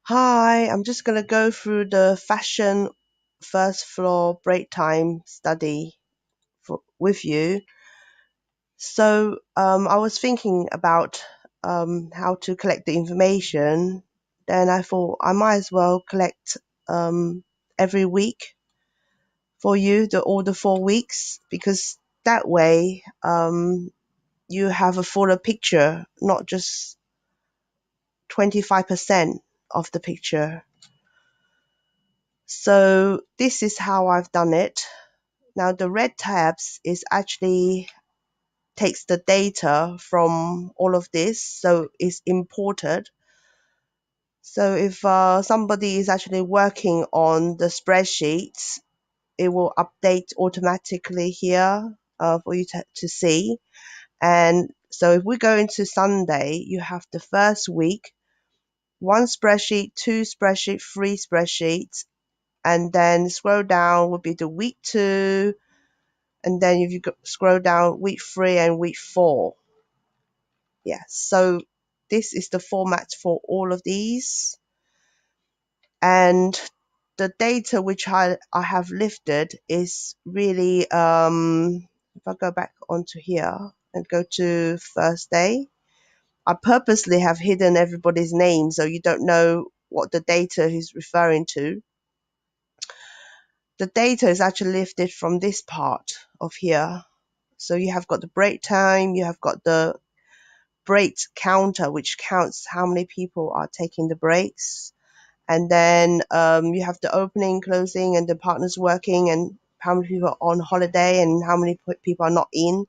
Hi, I'm just going to go through the fashion first floor break time study with you. I was thinking about how to collect the information. Then I thought I might as well collect every week for you, all the 4 weeks, because that way you have a fuller picture, not just 25% of the picture. So this is how I've done it. Now the red tabs is actually takes the data from all of this, so it's imported. So if somebody is actually working on the spreadsheets, it will update automatically here for you to see. And so if we go into Sunday, you have the first week, one spreadsheet, two spreadsheet, three spreadsheets, and then scroll down would be the week 2, and then if you scroll down, week 3 and week 4. Yeah, so this is the format for all of these. And the data which I have lifted is really, if I go back onto here and go to Thursday, I purposely have hidden everybody's name so you don't know what the data is referring to. The data is actually lifted from this part of here. So you have got the break time, you have got the break counter, which counts how many people are taking the breaks. And then you have the opening, closing, and the partners working, and how many people are on holiday and how many people are not in.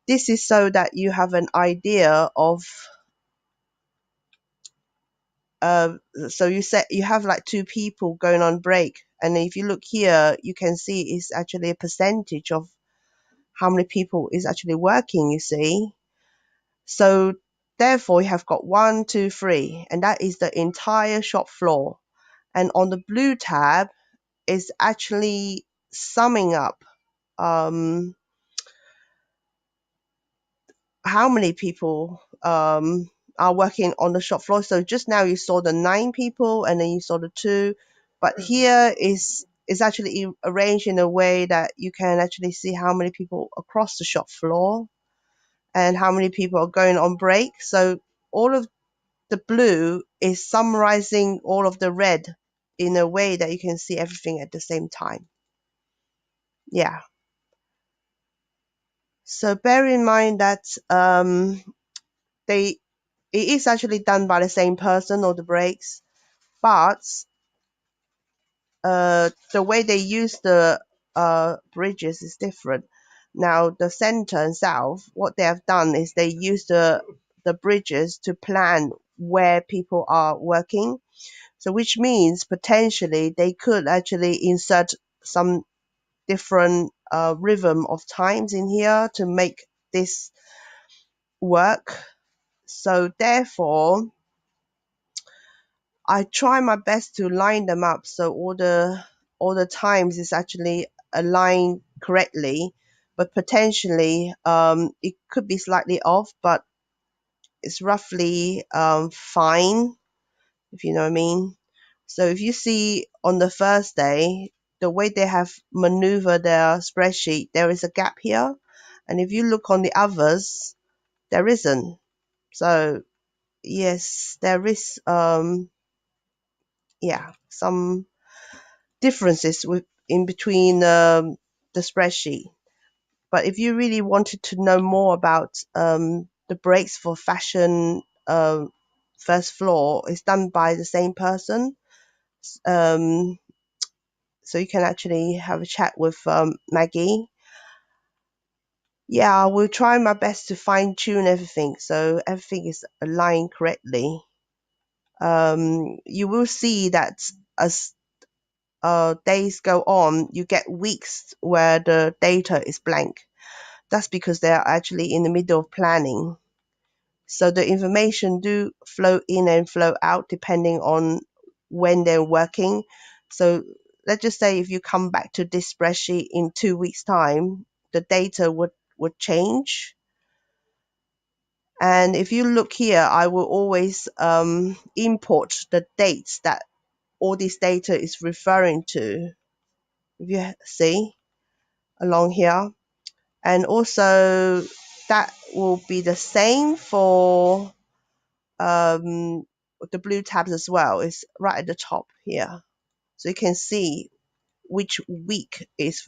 This is so that you have an idea of, so you have like 2 people going on break. And if you look here, you can see it's actually a percentage of how many people is actually working, you see. So therefore you have got 1, 2, 3, and that is the entire shop floor. And on the blue tab is actually summing up how many people are working on the shop floor. So just now you saw the 9 people and then you saw the 2, but here is actually arranged in a way that you can actually see how many people across the shop floor and how many people are going on break. So all of the blue is summarizing all of the red in a way that you can see everything at the same time. Yeah. So bear in mind that it is actually done by the same person, or the breaks, but the way they use the bridges is different. Now the center and south, what they have done is they use the bridges to plan where people are working. So which means potentially they could actually insert some different rhythm of times in here to make this work. So therefore, I try my best to line them up so all the times is actually aligned correctly, but potentially it could be slightly off, but it's roughly fine, if you know what I mean. So if you see on the first day, the way they have maneuvered their spreadsheet, there is a gap here. And if you look on the others, there isn't. So yes, there is some differences in between the spreadsheet. But if you really wanted to know more about the breaks for fashion first floor, it's done by the same person. Um, so you can actually have a chat with Maggie. Yeah, I will try my best to fine tune everything so everything is aligned correctly. You will see that as days go on, you get weeks where the data is blank. That's because they are actually in the middle of planning. So the information do flow in and flow out depending on when they're working. So let's just say if you come back to this spreadsheet in 2 weeks' time, the data would change. And if you look here, I will always import the dates that all this data is referring to. If you see along here, and also that will be the same for the blue tabs as well. It's right at the top here, so you can see which week is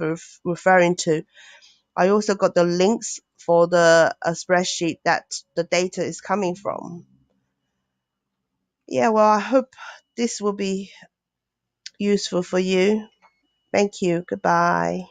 referring to. I also got the links for the spreadsheet that the data is coming from. Yeah, well, I hope this will be useful for you. Thank you. Goodbye.